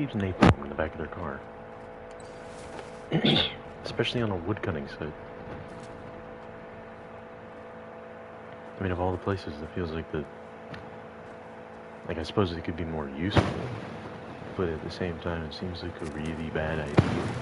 keeps napalm in the back of their car? Especially on a wood cutting site. I mean, of all the places, it feels like I suppose it could be more useful, but at the same time, it seems like a really bad idea.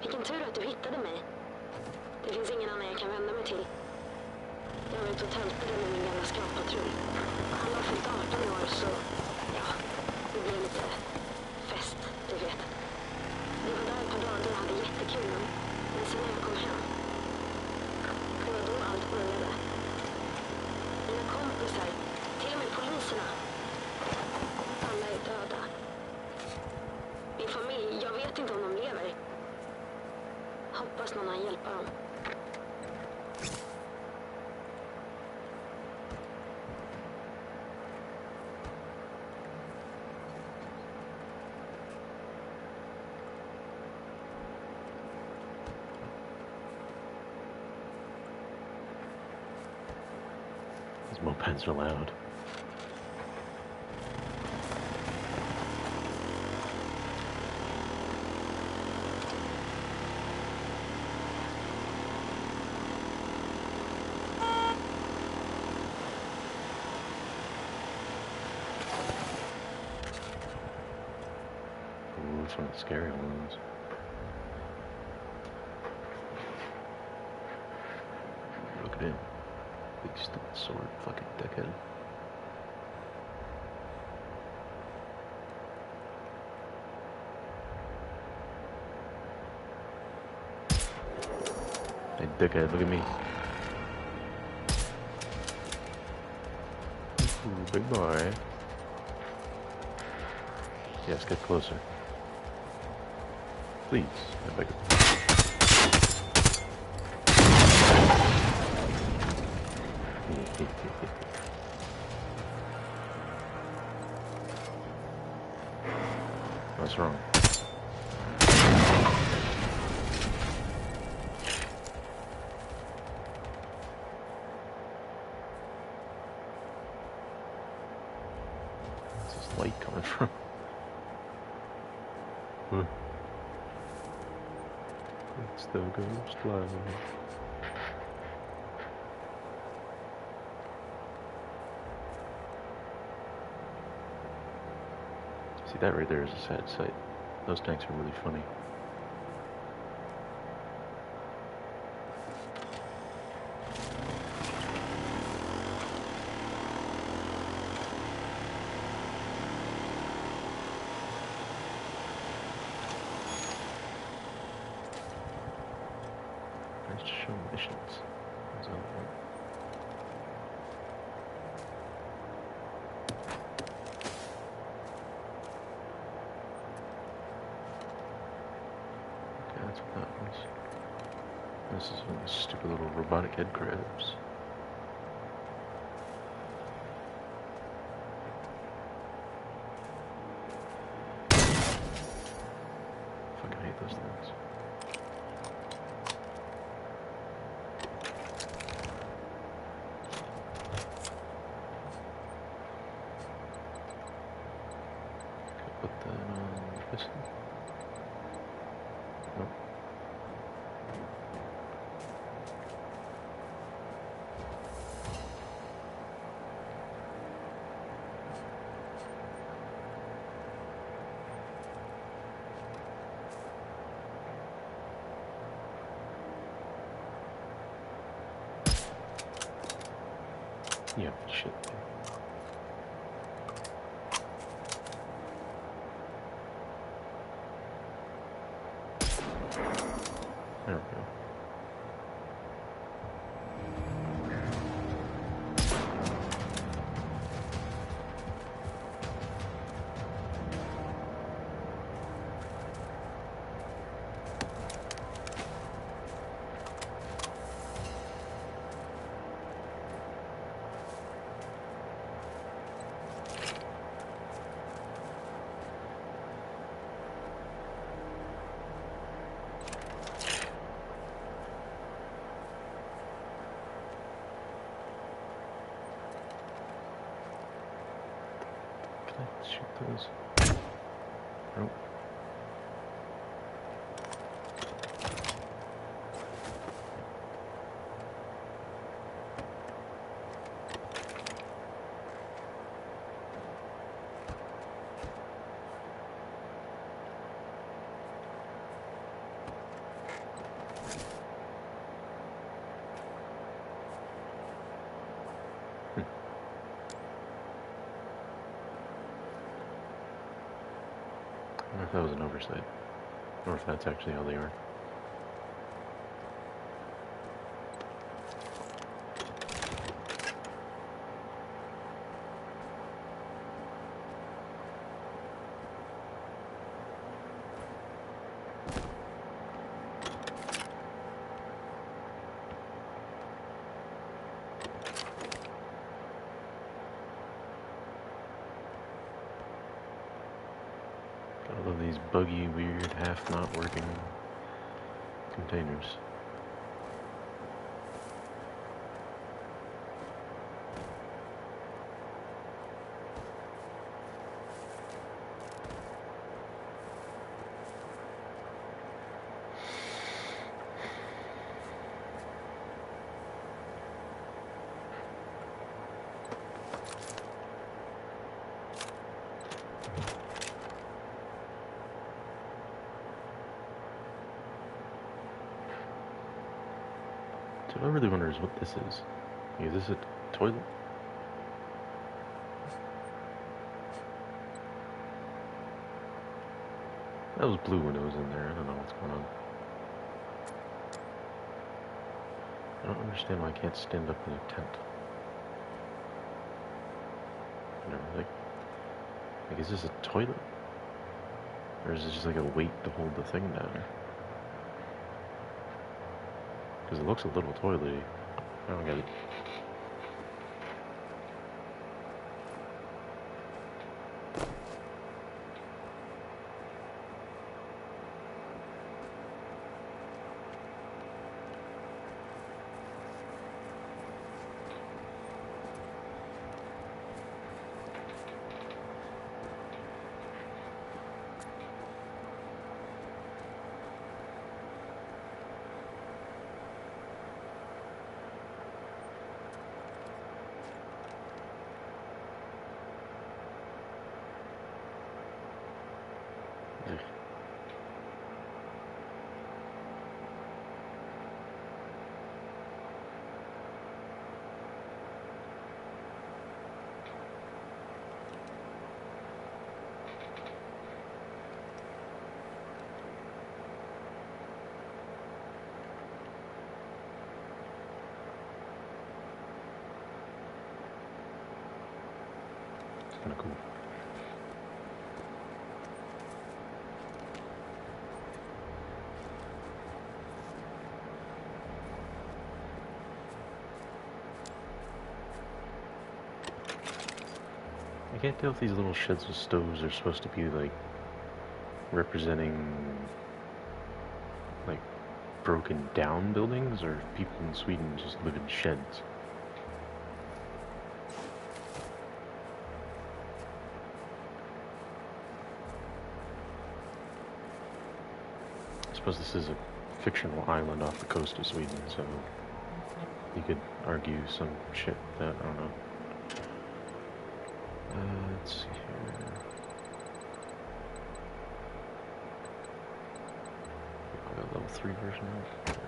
Vilken tur att du hittade mig. Det finns ingen annan jag kan vända mig till. Jag var ute och tältade med min gamla skrappatrull. Alla har fyllt 18 år så, ja, det blev lite fest, du vet. Vi var där ett par dagar och hade jättekul, men sen när jag kom hem, det var då allt började. Mina kompisar, till och med poliserna, alla är döda. Min familj, jag vet inte om de lever. Hoppas någon kan hjälpa dem. These mopeds are loud. Ooh, some of the scary ones. Look at him. Big stupid sword, fucking dickhead. Hey, dickhead, look at me. Ooh, big boy. Yes, get closer. Please, I beg you. What's wrong? Where's this light coming from? It's the ghost light. See, that right there is a sad sight. Those tanks are really funny. Let's show missions. How's that work? That's what that was. This is one of the stupid little robotic head crabs. Fucking hate those things. Put that on this one. Nope. Yeah, shit. There we go. Let's shoot those. Nope. I wonder if that was an oversight, or if that's actually how they are. I love these buggy, weird, half not working containers. So what I really wonder is what this is. Is this a toilet? That was blue when it was in there. I don't know what's going on. I don't understand why I can't stand up in a tent. Whatever, like, is this a toilet? Or is it just like a weight to hold the thing down? Because it looks a little toilety. I don't get it. Kind of cool. I can't tell if these little sheds with stoves are supposed to be like representing like broken down buildings, or if people in Sweden just live in sheds. I suppose this is a fictional island off the coast of Sweden, so you could argue some shit with that, I don't know. Let's see here. I got level 3 version of it.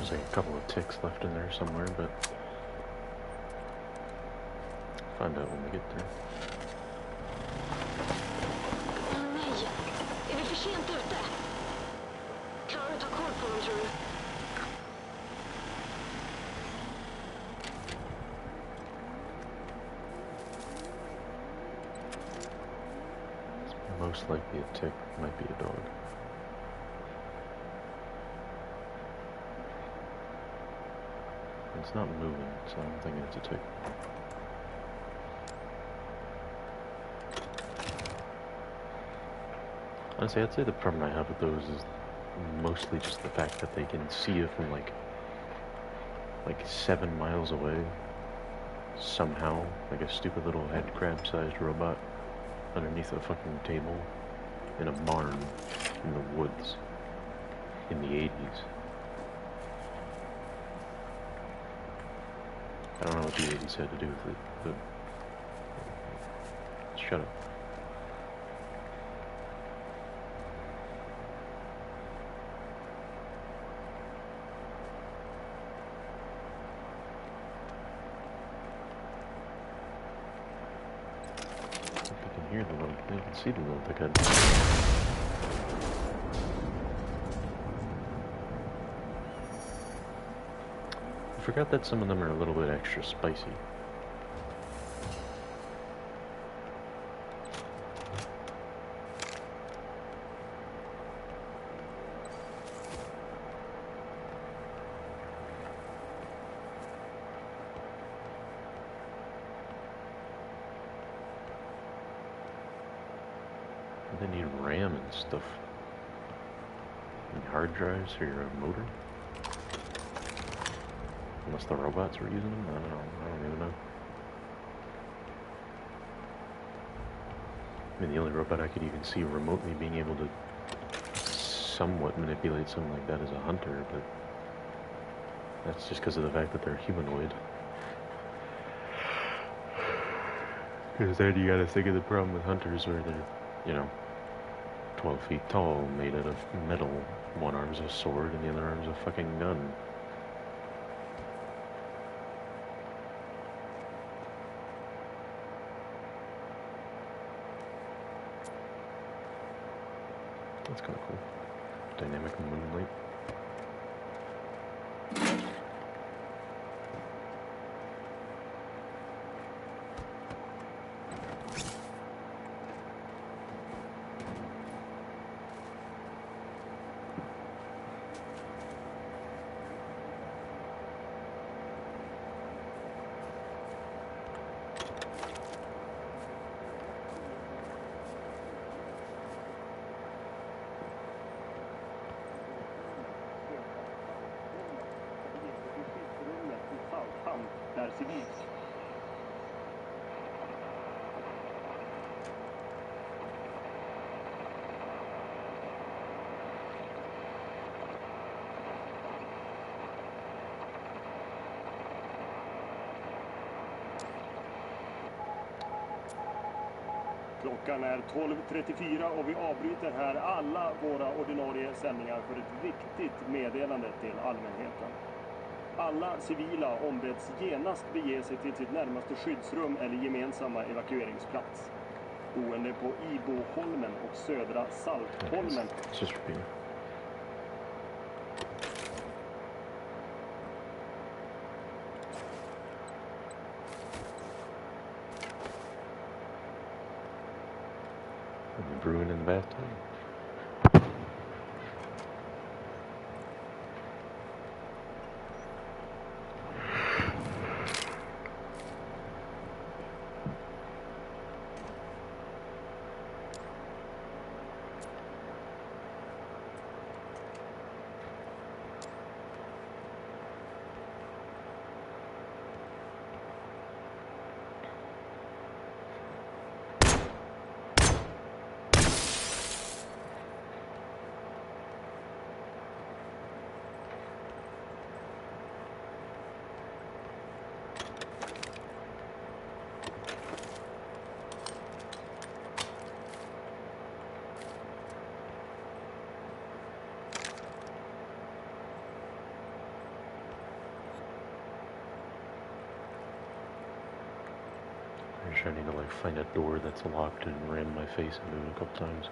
There's like a couple of ticks left in there somewhere, but find out when we get there. Åh nej! Är vi för sent ute? Klarar du att ta koll på dem, tror du? Most likely a tick, might be a dog. It's not moving, so I'm thinking it's a tick. Honestly, I'd say the problem I have with those is mostly just the fact that they can see you from like 7 miles away. Somehow, like a stupid little head crab-sized robot underneath a fucking table in a barn in the woods in the 80s. I don't know what the 80s had to do with it, but shut up. They can hear the little, they can see the little dickhead. I forgot that some of them are a little bit extra spicy. They need RAM and stuff. And hard drives for your motor. Unless the robots were using them? I don't know. I don't even know. I mean, the only robot I could even see remotely being able to somewhat manipulate something like that is a hunter, but that's just because of the fact that they're humanoid. Because then you gotta think of the problem with hunters where they're, you know, 12 feet tall, made out of metal. One arm's a sword and the other arm's a fucking gun. That's kind of cool. Dynamic moonlight. Där civilt. Klockan är 12:34 och vi avbryter här alla våra ordinarie sändningar för ett viktigt meddelande till allmänheten. Alla civila ombeds genast bege sig till sitt närmaste skyddsrum eller gemensamma evakueringsplats. Boende på Iboholmen och södra Saltholmen. Brewing in the bathtub. I'm just trying to like find a door that's locked and ram my face into it a couple times.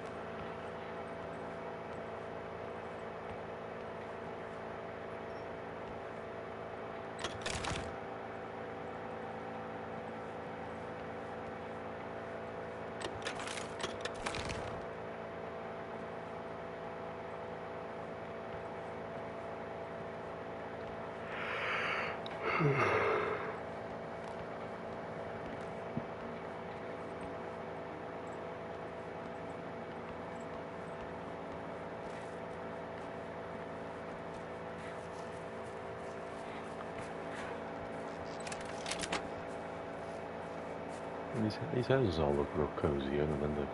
These houses all look real cozy, other than the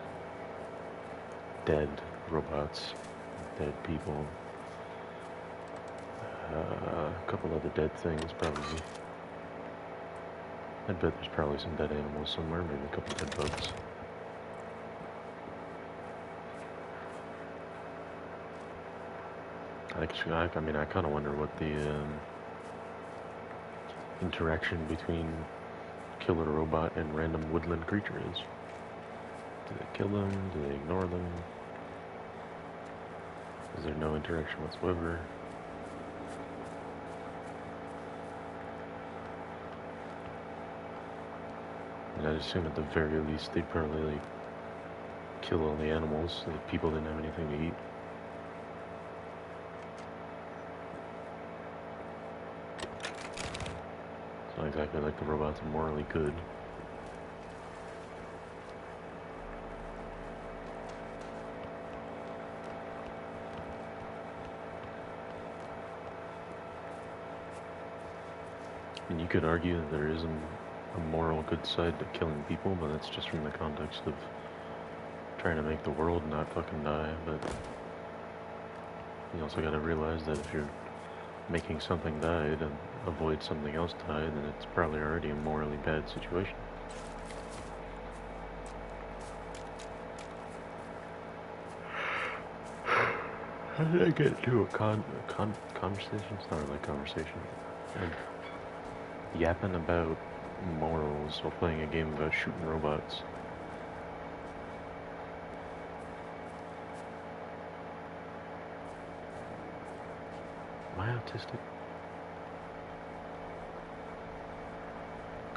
dead robots, dead people, a couple other dead things probably. I bet there's probably some dead animals somewhere, maybe a couple dead bugs. I mean, I kind of wonder what the interaction between killer robot and random woodland creature is. Do they kill them? Do they ignore them? Is there no interaction whatsoever? And I'd assume at the very least they'd probably like kill all the animals so that people didn't have anything to eat. It's not exactly like the robots are morally good. And you could argue that there is a moral good side to killing people, but that's just from the context of trying to make the world not fucking die. But you also gotta realize that if you're making something die to avoid something else die, then it's probably already a morally bad situation. How did I get into a conversation? It's not really a conversation. Yapping about morals while playing a game about shooting robots. Am I autistic?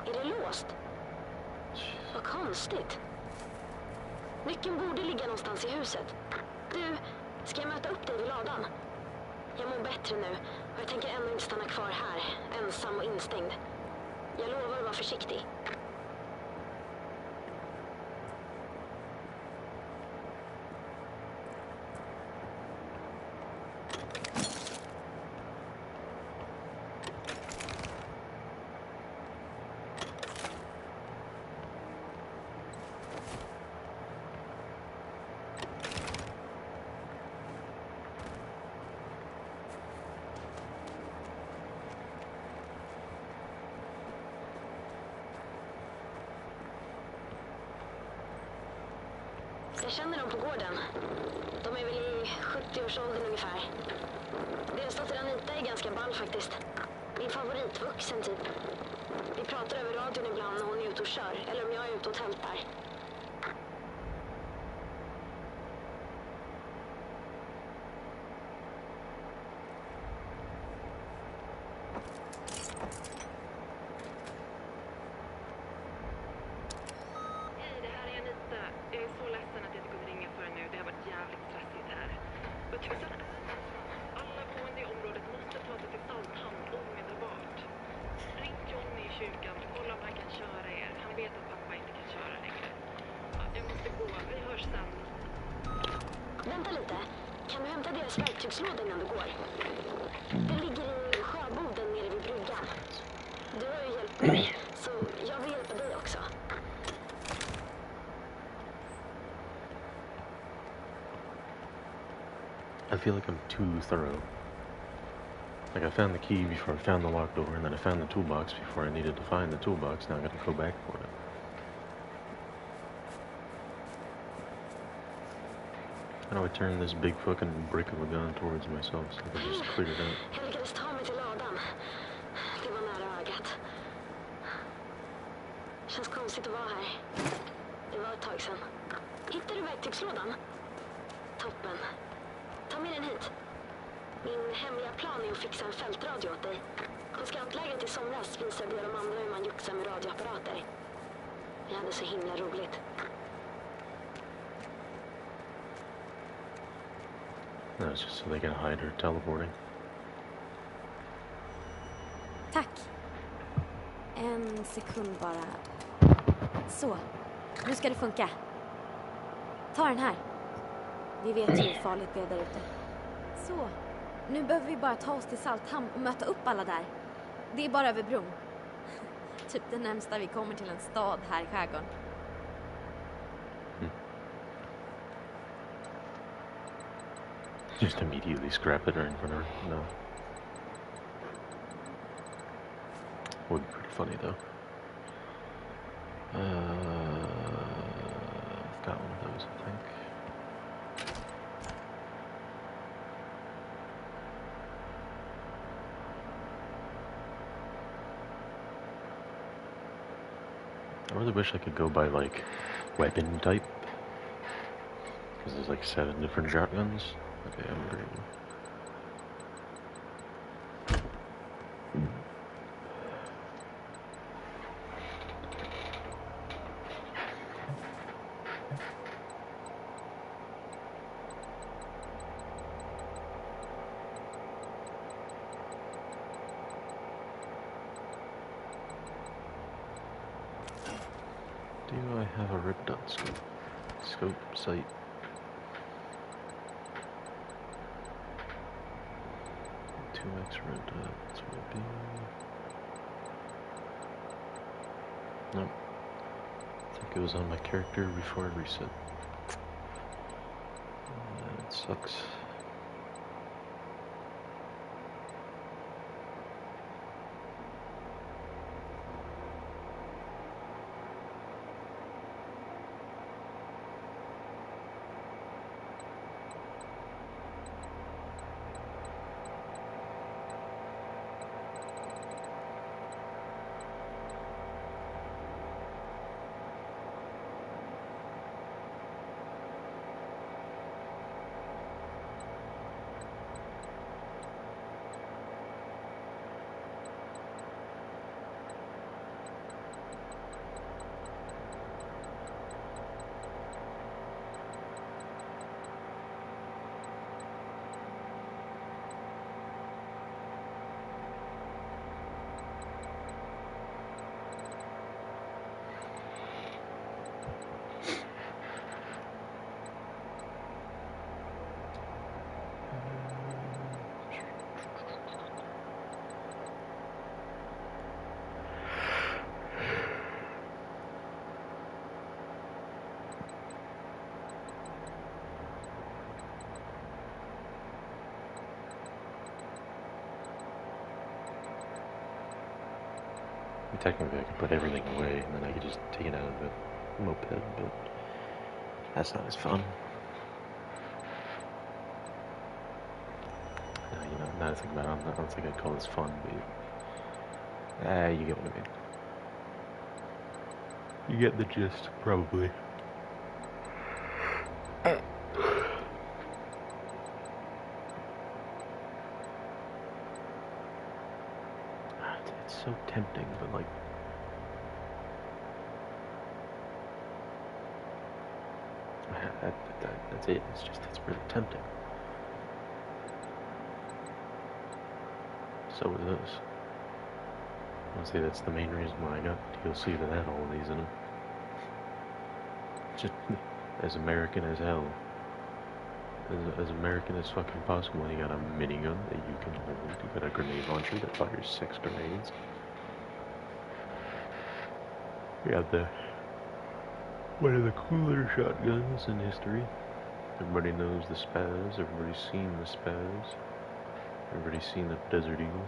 Är det låst? Vad konstigt. Nyckeln borde ligga någonstans i huset. Du, ska jag möta upp dig vid ladan? Jag mår bättre nu och jag tänker ändå inte stanna kvar här, ensam och instängd. Jag lovar att vara försiktig. Jag känner dem på gården. De är väl i 70-årsåldern ungefär. Deras dotter Anita är ganska ball faktiskt. Min favoritvuxen typ. Vi pratar över radion ibland när hon är ute och kör. Eller om jag är ute och tältar. Vänta lite. Kan du hämta deras verktygslåda innan du går? Den ligger i sjöboden nere vid bryggan. Du har ju hjälpt mig, så jag vill hjälpa dig också. I feel like I'm too thorough. Like I found the key before I found the locked door, and then I found the toolbox before I needed to find the toolbox. Now I gotta go back for it. How do I turn this big fucking brick of a gun towards myself so I can just clear it out? Jag lyckades ta mig till ladan. Det var nära ögat. Känns konstigt mysigt att vara här. Det var ett tag sedan. Hittar du verktygslådan? Toppen. Ta med den hit. Min hemliga plan är att fixa en fältradio åt dig. På scoutlägret i somras visade jag de andra hur man joxar med radioapparater. Vi hade så himla roligt. No, it's just so they can hide her teleporting. Tack. En sekund bara. Så, nu ska det funka. Ta den här. Vi vet ju hur farligt det är där ute. Så, nu behöver vi bara ta oss till Salthamn och möta upp alla där. Det är bara över bron. Typ det närmsta vi kommer till en stad här i skärgården. Just immediately scrap it in front of her. No. Would be pretty funny though. I've got one of those, I think. I really wish I could go by like weapon type, because there's like 7 different shotguns. Okay, I'm ready. Do I have a red dot scope? Scope sight. Two X red dots will be. Nope. I think it was on my character before I reset. That sucks. Technically, I could put everything away, and then I could just take it out of the moped, but that's not as fun. You know, now to think about it, I don't think I'd call this fun, but you get what I mean. You get the gist, probably. It's so tempting, but like, that's it. It's really tempting. So is this. Honestly, that's the main reason why I got DLC that had all of these in them. Just as American as hell. As American as fucking possible. You got a minigun that you can hold. You got a grenade launcher that fires 6 grenades. You got one of the cooler shotguns in history. Everybody knows the Spaz. Everybody's seen the Spaz. Everybody's seen the Desert Eagle.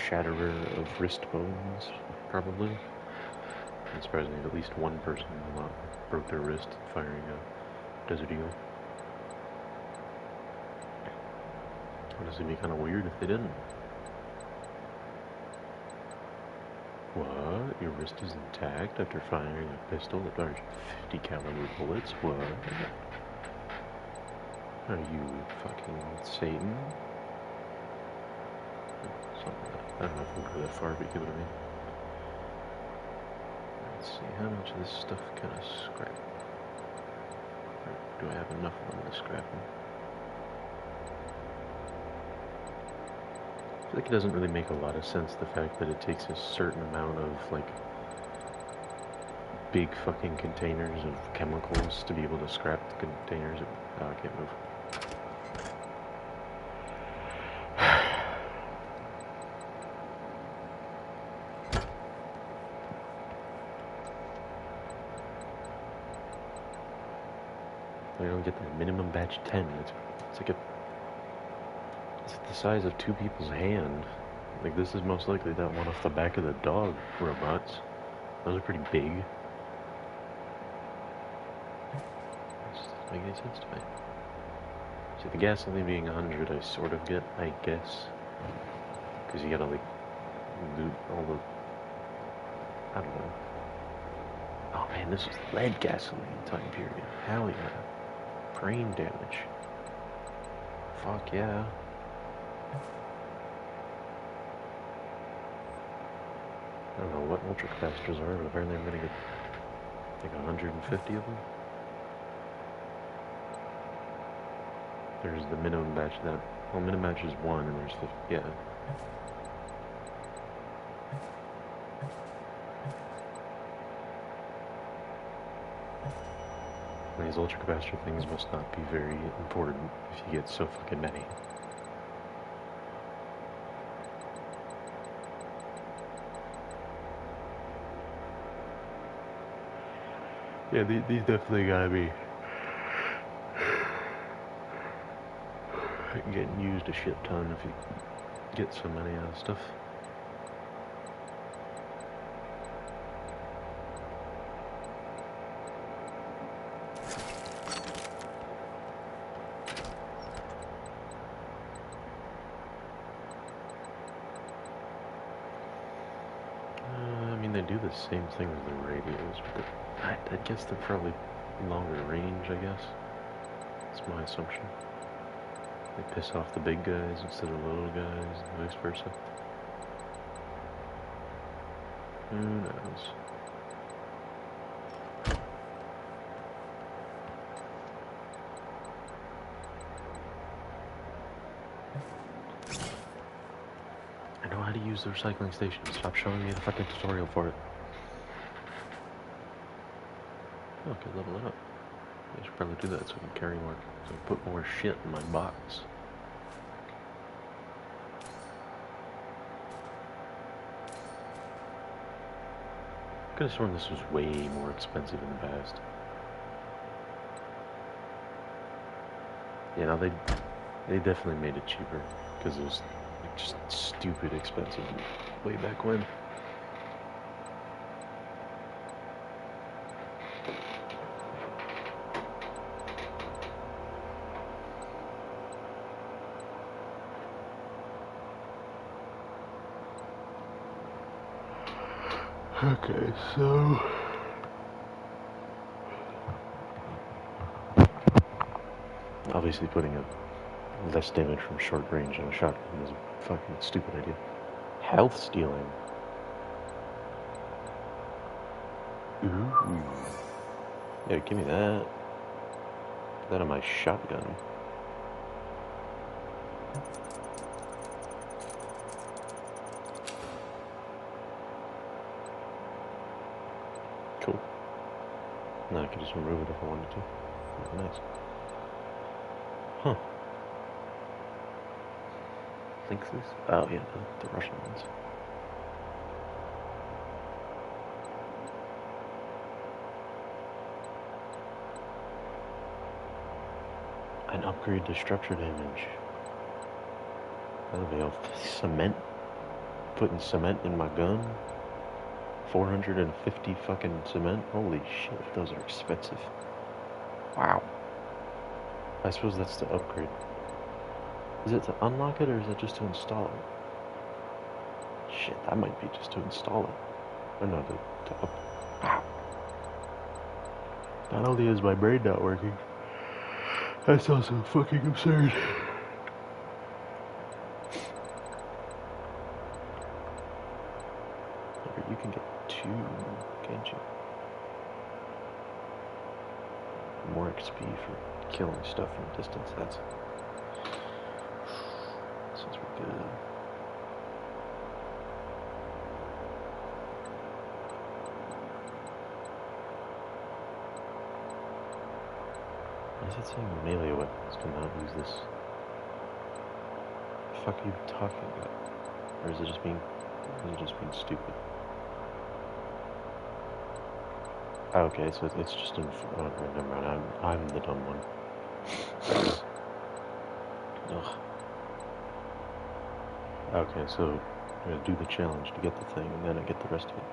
Shatterer of wrist bones, probably. I'm surprised at least one person broke their wrist firing a Desert Eagle. Honestly, it'd be kind of weird if they didn't. What? Your wrist is intact after firing a pistol that fires 50 caliber bullets? What? Are you fucking Satan? Something like that. I don't know if we'll go that far, but you get what I mean. Let's see, how much of this stuff can I scrap? Or do I have enough on to scrap them? I feel like it doesn't really make a lot of sense, the fact that it takes a certain amount of, like, big fucking containers of chemicals to be able to scrap the containers. Oh, I can't move. I don't get the minimum batch 10. It's like it's the size of two people's hand. Like, this is most likely that one off the back of the dog robots. Those are pretty big. Doesn't make any sense to me. See, the gasoline being 100, I sort of get, I guess. Because you gotta, like, loot all the... I don't know. Oh man, this is lead gasoline time period. Hell yeah. Brain damage. Fuck yeah. I don't know what ultra capacitors are, but apparently I'm gonna get like 150 of them. There's the minimum batch that, well, minimum batch is 1 and there's 50, yeah. These ultra capacitor things must not be very important if you get so fucking many. Yeah, these definitely gotta be getting used a shit ton if you get so many of stuff. I mean, they do the same thing with the radios, but I guess they're probably longer range, I guess. That's my assumption. They piss off the big guys instead of the little guys, and vice versa. Who knows? I know how to use the recycling station. Stop showing me the fucking tutorial for it. Okay, level it up. I should probably do that so I can carry more, so I can put more shit in my box. Could have sworn this was way more expensive in the past. Yeah, no, they definitely made it cheaper because it was like, just stupid expensive way back when. Okay, so obviously putting a less damage from short range on a shotgun is a fucking stupid idea. Health stealing. Ooh. Yeah, give me that. Put that on my shotgun. Cool. Now I can just remove it if I wanted to. Oh, nice. Huh. Lynxes? Oh yeah, the Russian ones. An upgrade to structure damage. That'll be off cement. Putting cement in my gun. 450 fucking cement. Holy shit, those are expensive. Wow. I suppose that's to upgrade. Is it to unlock it or is it just to install it? Shit, that might be just to install it. Or no, to up. Ow. Not only is my brain not working, that's also fucking absurd. You can get 2, can't you? More XP for killing stuff from a distance. That sounds pretty good. Why is it saying melee weapons cannot use this? The fuck are you talking about? Or is it just being stupid? Oh, okay, so it's just in. Oh, okay, never mind. I'm the dumb one. Ugh. Okay, so I'm gonna do the challenge to get the thing, and then I get the rest of it.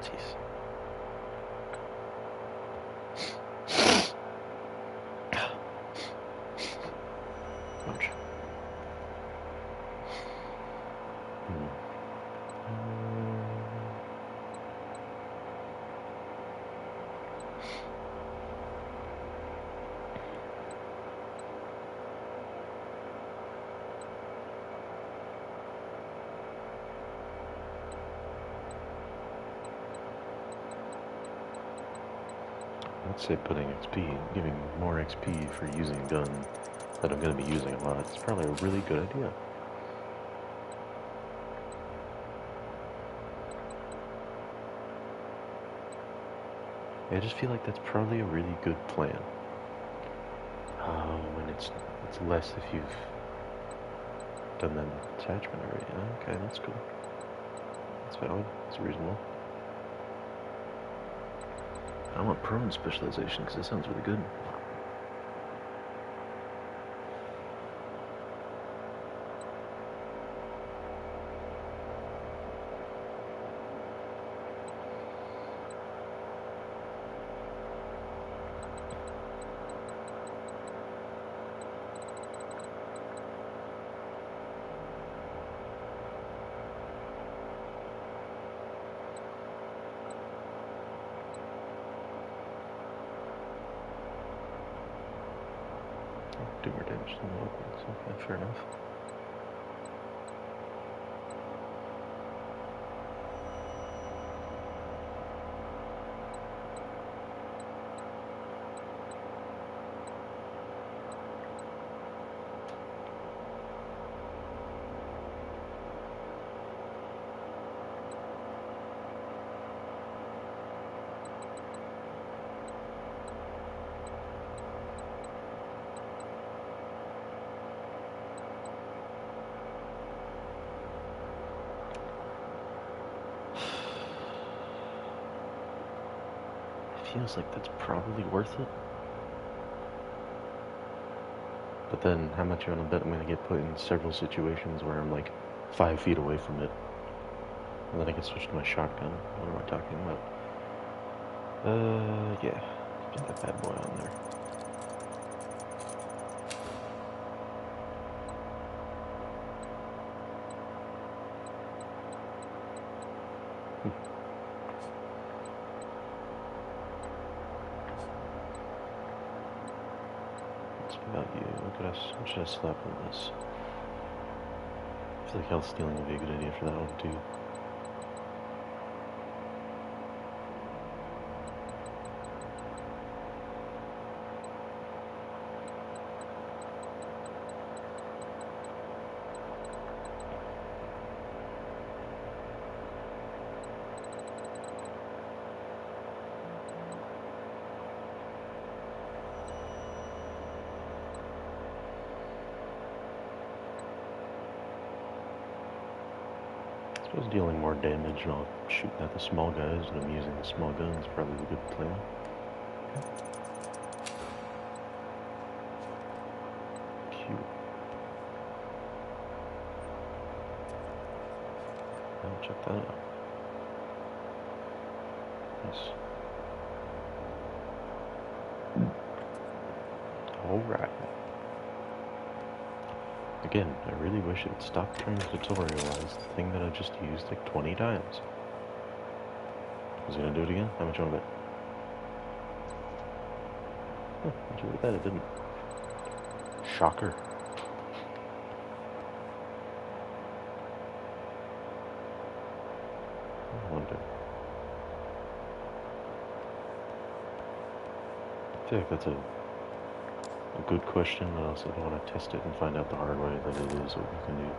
Jeez. Ouch. I'd say putting XP, giving more XP for using a gun that I'm going to be using a lot, it's probably a really good idea. I just feel like that's probably a really good plan. And it's less if you've done that attachment already. Okay, that's cool. That's valid. It's reasonable. I want prone specialization because that sounds really good. Do more damage than the weapons. Okay, fair enough. Feels like that's probably worth it. But then, how much you want to bet I'm going to get put in several situations where I'm like 5 feet away from it? And then I can switch to my shotgun. What am I talking about? Yeah. Put that bad boy on there. About you. What should I slap on this? I feel like health stealing would be a good idea for that one too. I was dealing more damage while shooting at the small guys, and I'm using the small guns, probably the good plan. Cute. Now check that out. Nice. Alright. Again, I really wish it would stop trying to tutorialize the thing that I just used like 20 times. Was it gonna do it again? How much on it? Huh, much of that it didn't. Shocker. I wonder. I feel like that's a good question, but I also don't want to test it and find out the hard way that it is what you can do.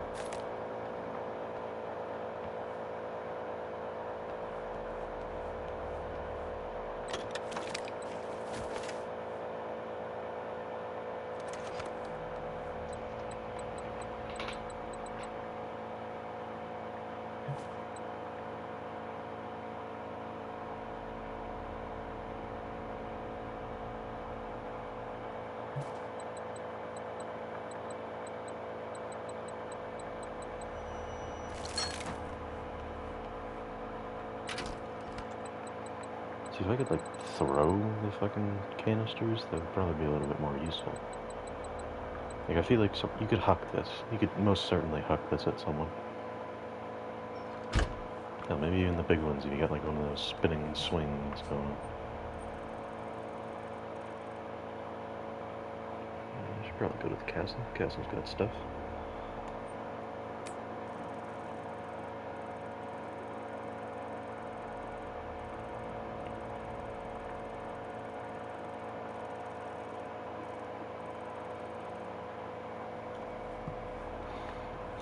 See, if I could, like, throw the fucking canisters, that would probably be a little bit more useful. Like, I feel like you could huck this. You could most certainly huck this at someone. Hell, maybe even the big ones if you got, like, one of those spinning swings going. I should probably go to the castle. The castle's got stuff.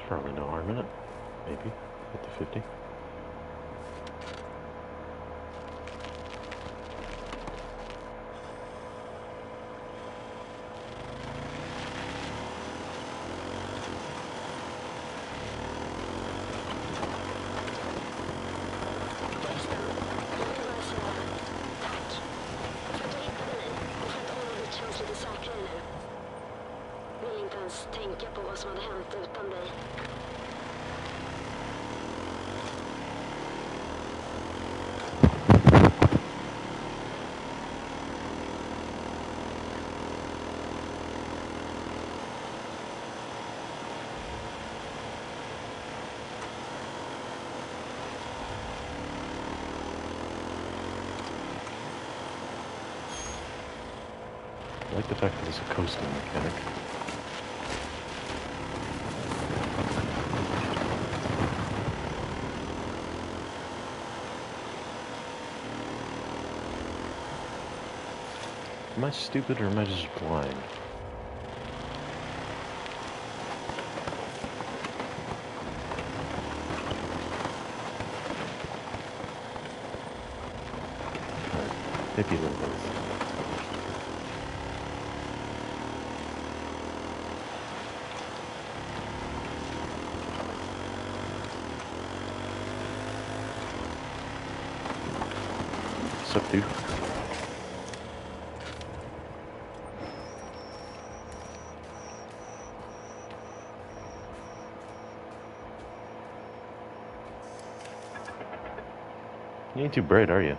Probably no harm in it. Maybe. 50-50. Tänka på vad som hade hänt utan dig. I like the fact that it's a coasting mechanic. Am I stupid or am I just blind? Maybe a little bit. What's up, dude? You ain't too bright, are you?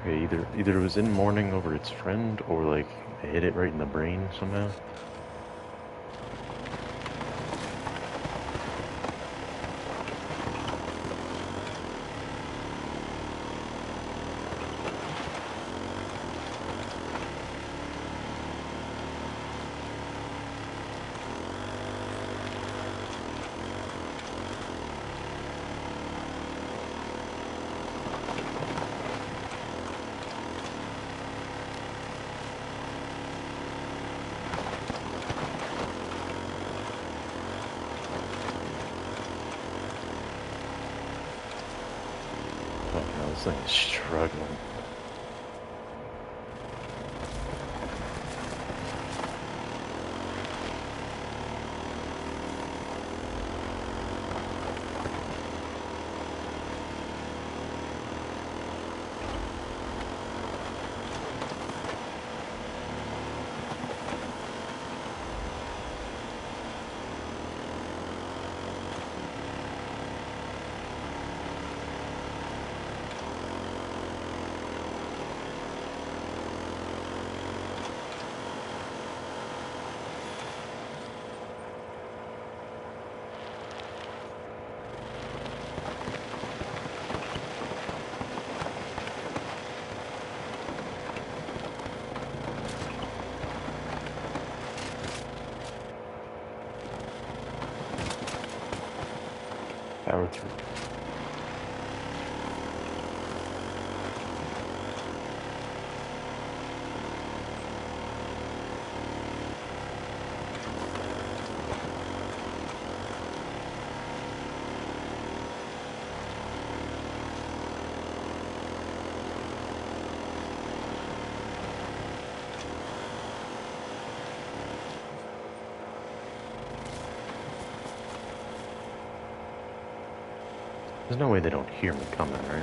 Okay, either it was in mourning over its friend, or like it hit it right in the brain somehow. This thing is struggling. Power through. There's no way they don't hear me coming, right?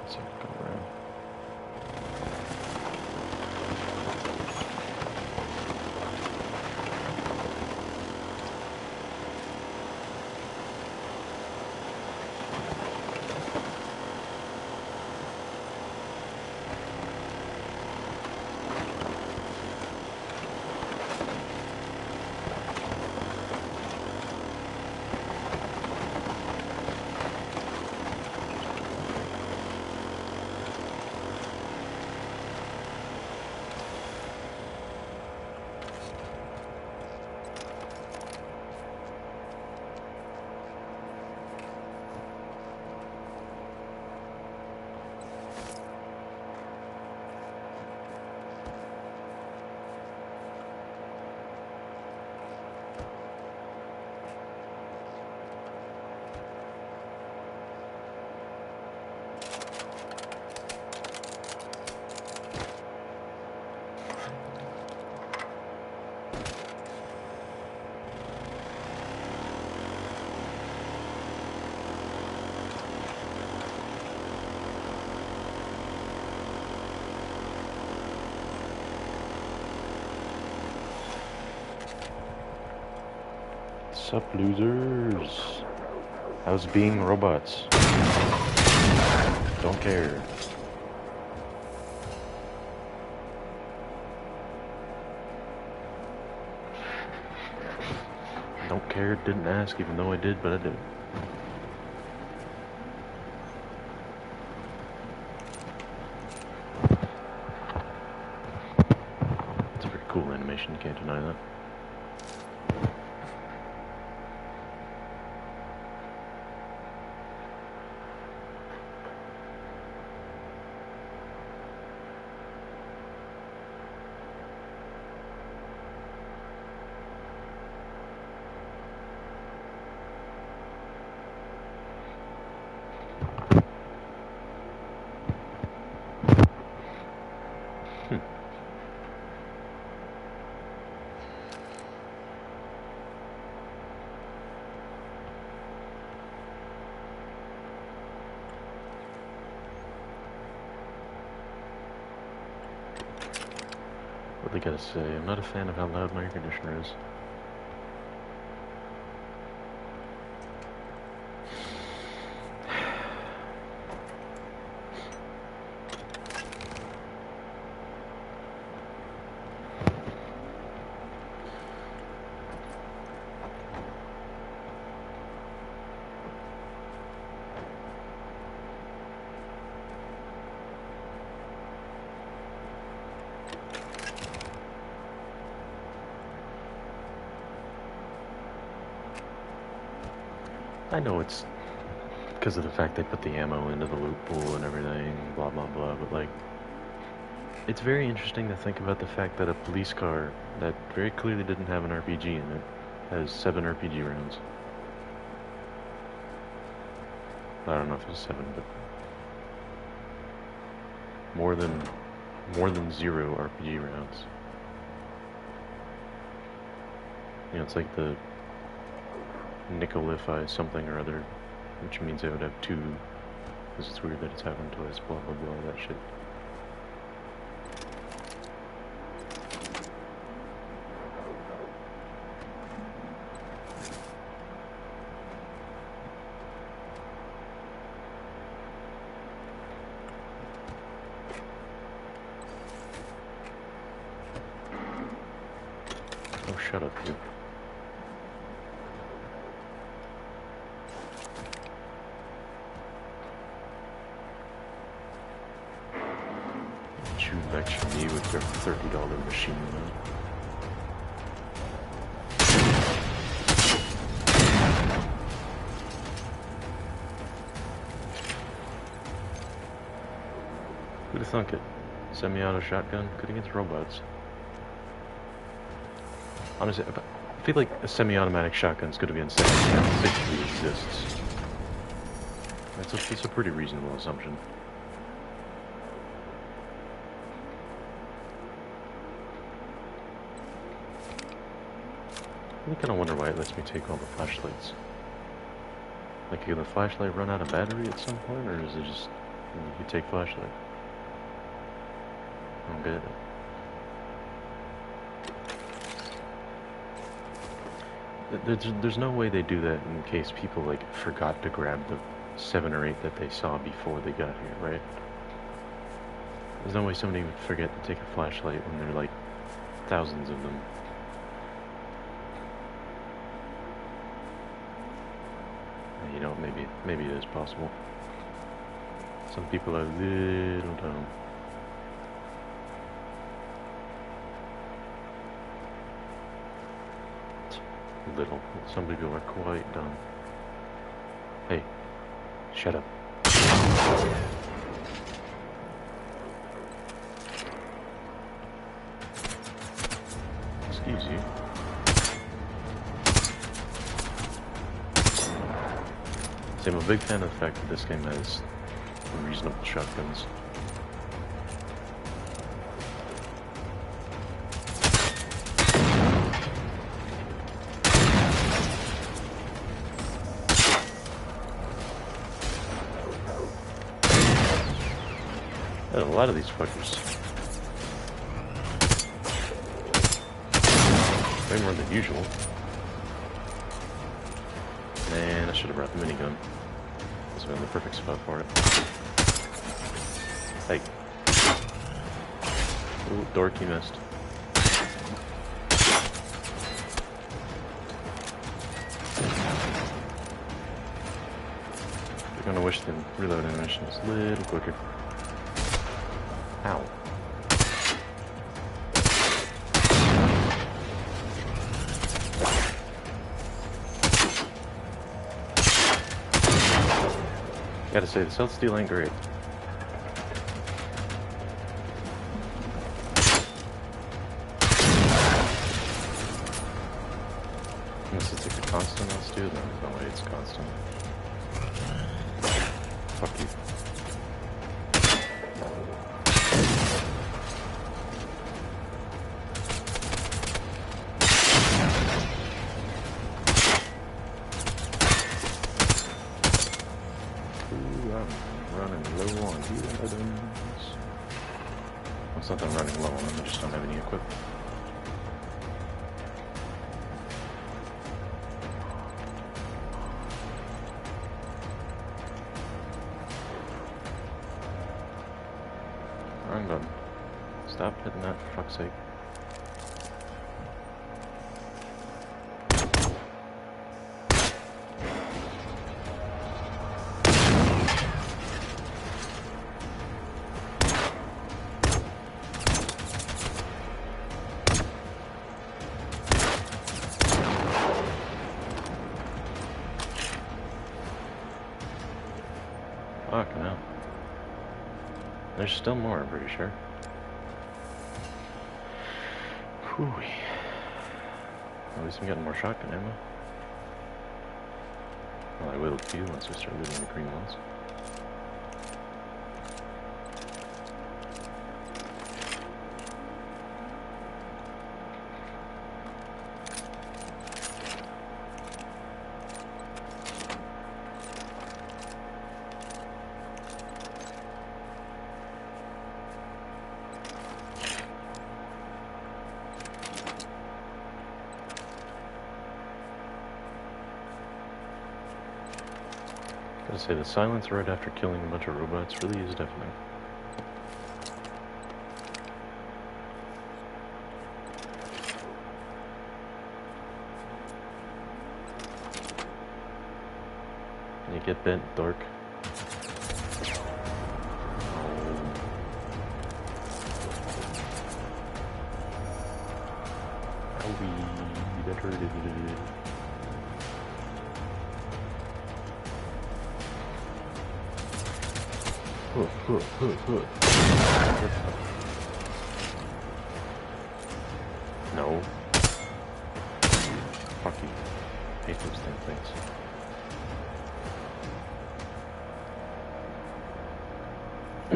Let's see if I can go around. Sup, losers? How's being robots? Don't care. Don't care, didn't ask, even though I did, but I did. It's a very cool animation, you can't deny that. What they gotta say, I'm not a fan of how loud my air conditioner is. I know it's because of the fact they put the ammo into the loot pool and everything, blah blah blah, but like, it's very interesting to think about the fact that a police car that very clearly didn't have an RPG in it has 7 RPG rounds. I don't know if it's 7, but more than 0 RPG rounds. You know, it's like the Nicolify something or other, which means they would have 2, because it's weird that it's happened twice, blah blah blah, that shit. Oh, shut up, you. their $30 machine gun. Who'd have thunk it? Semi-auto shotgun, good against robots. Honestly, I feel like a semi-automatic shotgun's good against anything that physically exists. That's a pretty reasonable assumption. I kind of wonder why it lets me take all the flashlights. Like, can the flashlight run out of battery at some point, or is it just you take flashlight? I don't get it. There's no way they do that in case people like forgot to grab the 7 or 8 that they saw before they got here, right? There's no way somebody would forget to take a flashlight when there are like thousands of them. You know, maybe it is possible. Some people are a little dumb. Little. Some people are quite dumb. Hey, shut up. Excuse you. See, I'm a big fan of the fact that this game has reasonable shotguns. A lot of these fuckers. Way more than usual. Man, I should have brought the minigun. This would have been the perfect spot for it. Hey. Ooh, dorky missed. You're gonna wish the reload animation was a little quicker. Ow. Gotta say, the stealth steal ain't great. Unless it's like a constant on steal, then no way it's constant. Fuck you. It's not that I'm running low on them, I just don't have any equipment. Wrong button. Stop hitting that for fuck's sake. Fuck no. There's still more, I'm pretty sure. Whew. At least I'm getting more shotgun ammo. Well, I will too once we start looting the green ones. Gotta say, the silence right after killing a bunch of robots really is deafening. You get bent, dork. Owie, that hurted. No. Fuck you. Hate those damn things. I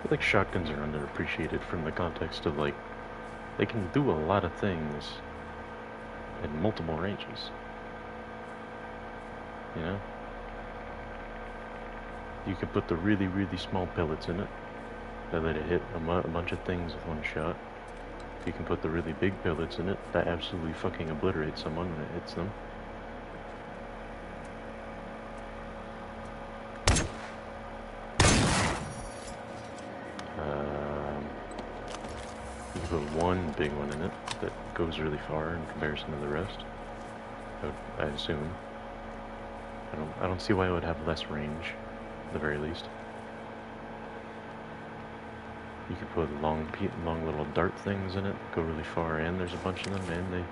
feel like shotguns are underappreciated from the context of like, they can do a lot of things in multiple ranges. You know? You can put the really, really small pellets in it that let it hit a bunch of things with one shot. You can put the really big pellets in it that absolutely fucking obliterates someone when it hits them. You can put one big one in it that goes really far in comparison to the rest. I assume. I don't see why it would have less range, at the very least. You could put long little dart things in it, go really far, and there's a bunch of them, and they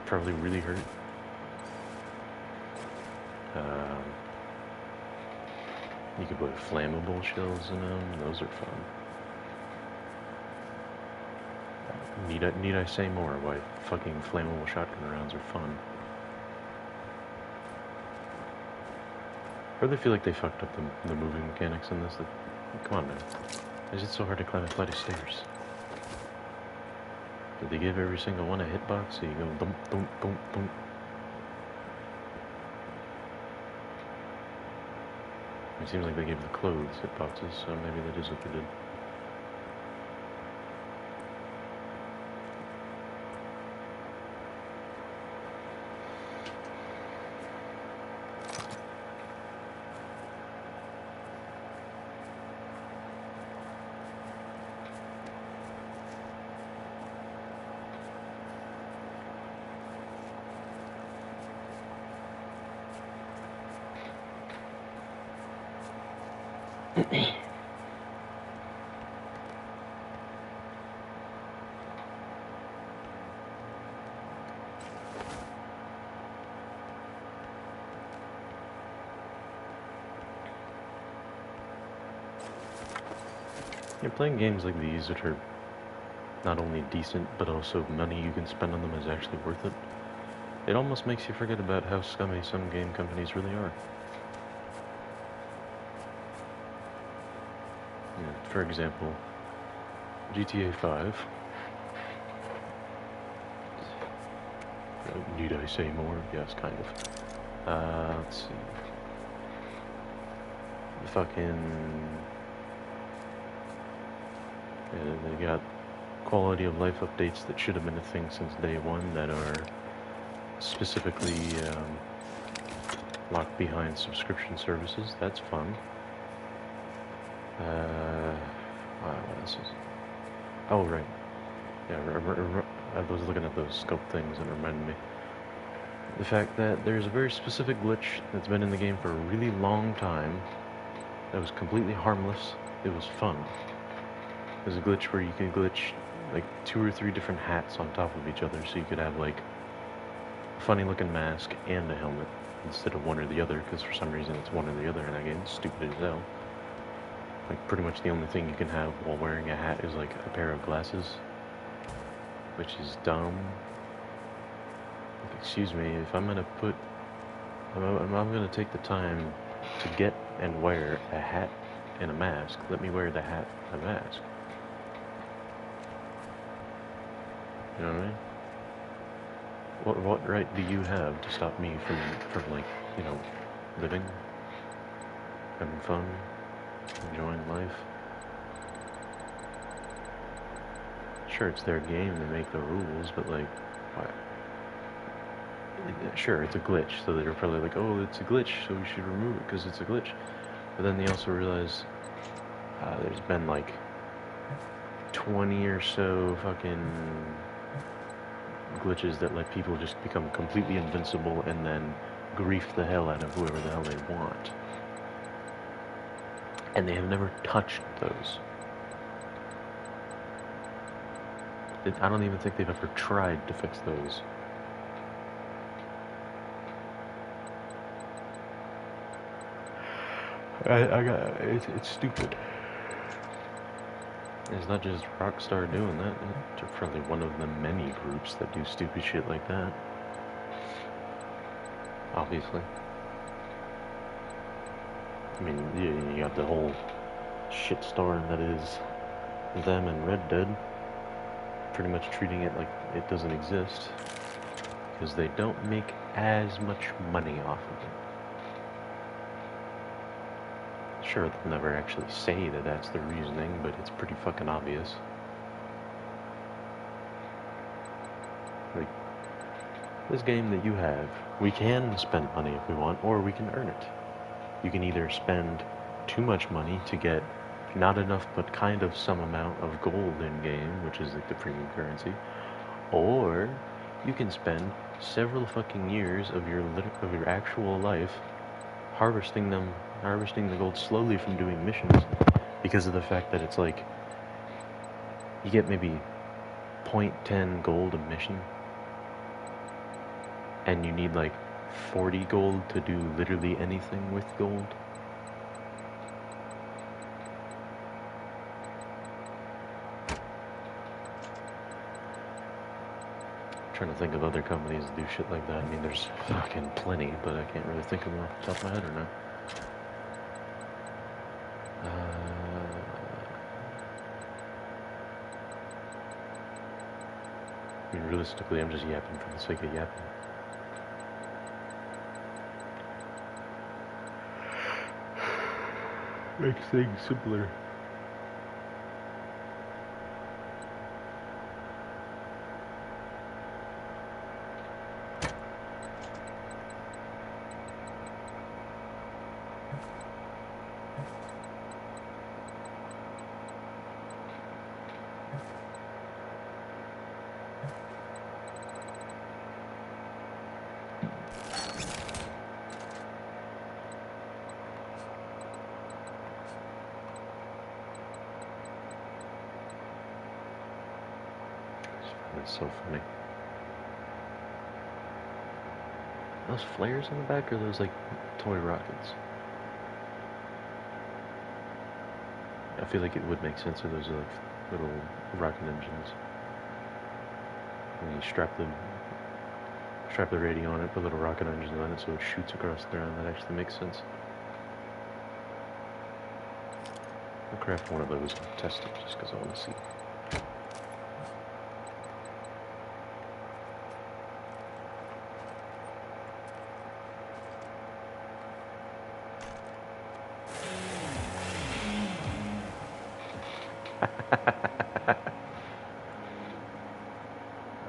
probably really hurt. You could put flammable shells in them, those are fun. Need I say more why fucking flammable shotgun rounds are fun? I really feel like they fucked up the moving mechanics in this. Come on, man. Is it so hard to climb a flight of stairs? Did they give every single one a hitbox so you go thump, thump, thump, thump? It seems like they gave the clothes hitboxes, so maybe that is what they did. You're playing games like these that are not only decent, but also money you can spend on them is actually worth it. It almost makes you forget about how scummy some game companies really are. Yeah, for example, GTA 5. Need I say more? Yes, kind of. Let's see. The fucking... they got quality of life updates that should have been a thing since day one that are specifically locked behind subscription services. That's fun. What else is... Oh, right. Yeah, I was looking at those scope things and it reminded me. The fact that there's a very specific glitch that's been in the game for a really long time that was completely harmless. It was fun. There's a glitch where you can glitch like 2 or 3 different hats on top of each other, so you could have like a funny looking mask and a helmet instead of one or the other, because for some reason it's one or the other in that game. It's stupid as hell. Like pretty much the only thing you can have while wearing a hat is like a pair of glasses, which is dumb. Like, excuse me, if I'm gonna put, I'm gonna take the time to get and wear a hat and a mask, let me wear the hat and mask. You know what I mean? What right do you have to stop me from like, you know, living, having fun, enjoying life? Sure, it's their game, they make the rules, but like, why? Sure, it's a glitch, so they're probably like, oh, it's a glitch, so we should remove it because it's a glitch. But then they also realize there's been like 20 or so fucking glitches that let people just become completely invincible and then grief the hell out of whoever the hell they want. And they have never touched those. I don't even think they've ever tried to fix those. It's stupid. It's not just Rockstar doing that. They're probably one of the many groups that do stupid shit like that. Obviously. I mean, you got the whole shitstorm that is them and Red Dead. Pretty much treating it like it doesn't exist. Because they don't make as much money off of it. Sure, they'll never actually say that that's the reasoning, but it's pretty fucking obvious. Like, this game that you have, we can spend money if we want, or we can earn it. You can either spend too much money to get not enough but kind of some amount of gold in game, which is like the premium currency, or you can spend several fucking years of your actual life harvesting the gold slowly from doing missions, because of the fact that it's like you get maybe 0.10 gold a mission, and you need like 40 gold to do literally anything with gold. I'm trying to think of other companies that do shit like that. I mean, there's fucking plenty, but I can't really think of them off the top of my head right now. I mean, realistically, I'm just yapping for the sake of yapping. Makes things simpler. That's so funny. Those flares on the back, or those like toy rockets? I feel like it would make sense if those are like little rocket engines. And you strap the radio on it, put little rocket engines on it so it shoots across the ground. That actually makes sense. I'll craft one of those and test it just because I want to see.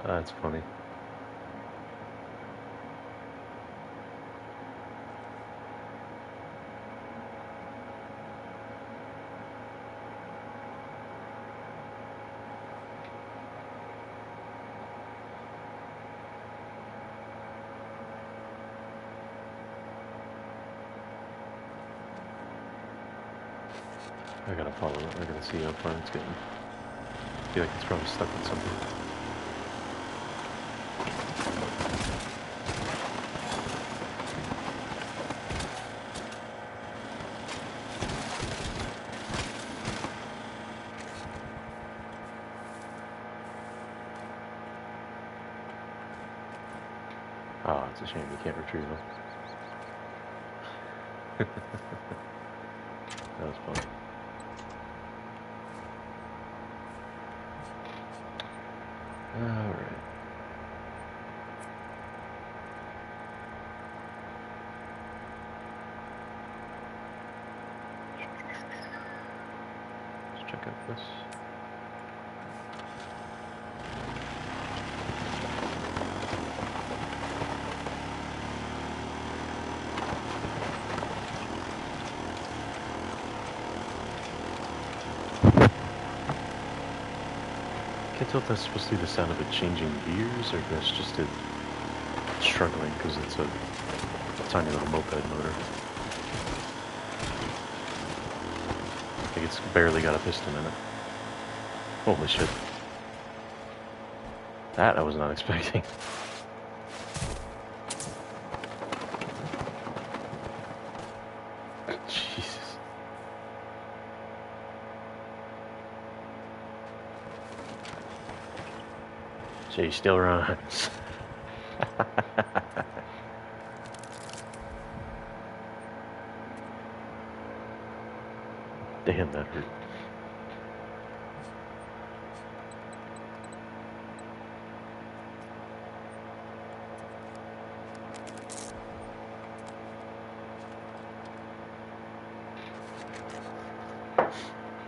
That's funny. I gotta follow it. I gotta see how far it's getting. I feel like it's probably stuck in something. Oh, it's a shame you can't retrieve them. That was fun. Alright. Let's check out this. I can't tell if that's supposed to be the sound of it changing gears, or if that's just it struggling because it's a tiny little moped motor. I think it's barely got a piston in it. Holy shit. That I was not expecting. Jesus. She still runs. Damn, that hurt.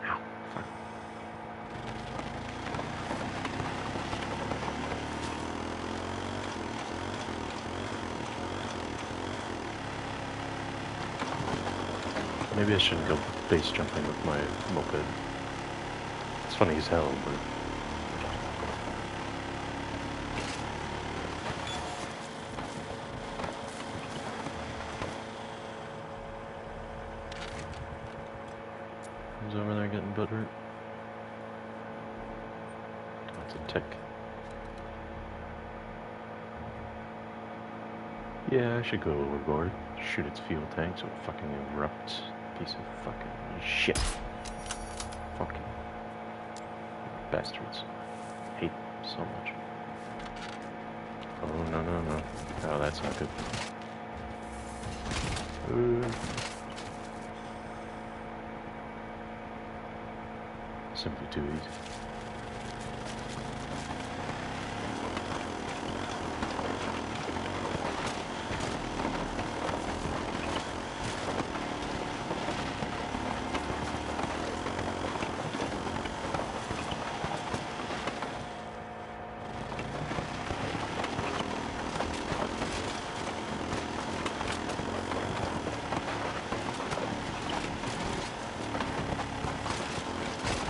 Ow. Fuck. Maybe I shouldn't go base jumping with my moped. It's funny as hell, but... Who's over there getting butt hurt? That's a tick. Yeah, I should go overboard. Shoot its fuel tank so it fucking erupts. Piece of fucking shit. Fucking bastards. Hate them so much. Oh, no, no, no. Oh, that's not good. Simply too easy.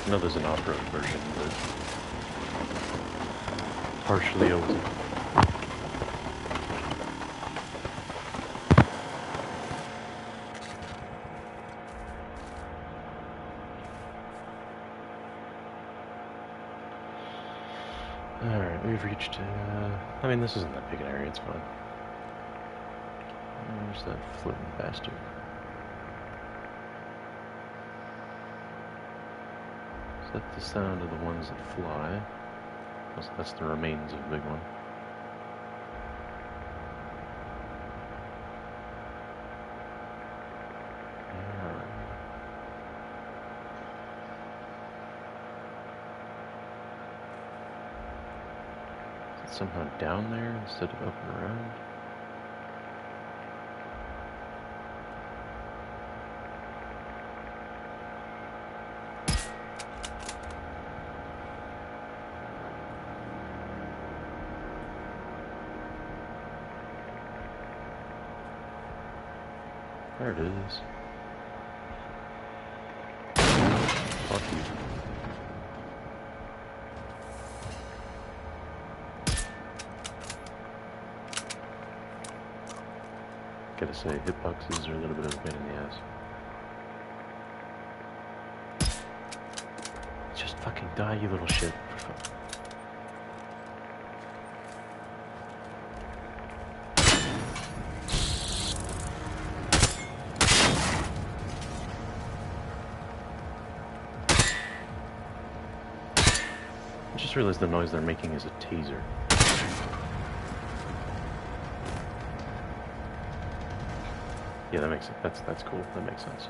I know there's an off-road version, but partially old. Alright, we've reached, I mean, this isn't that big an area, it's fine. Where's that floating bastard? Is that the sound of the ones that fly? That's the remains of a big one. Is it somehow down there instead of up and around? There it is. Fuck you. Gotta say, hitboxes are a little bit of a pain in the ass. Just fucking die, you little shit. I just realized the noise they're making is a taser. Yeah, that makes it. That's cool. That makes sense.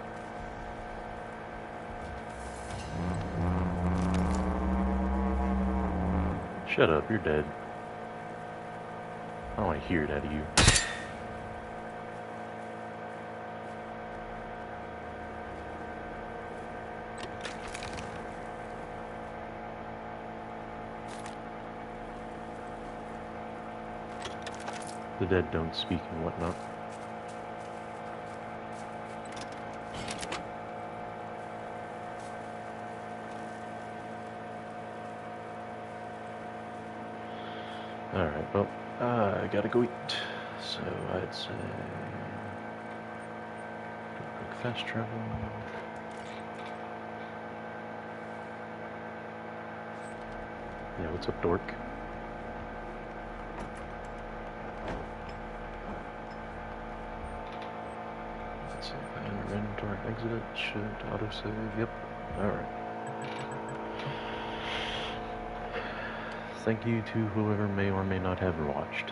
Shut up, you're dead. I don't want to hear it out of you. The dead don't speak and whatnot. Alright, well, I gotta go eat. So I'd say... quick fast travel. Yeah, what's up, dork? Exit should autosave. Yep. Alright. Thank you to whoever may or may not have watched.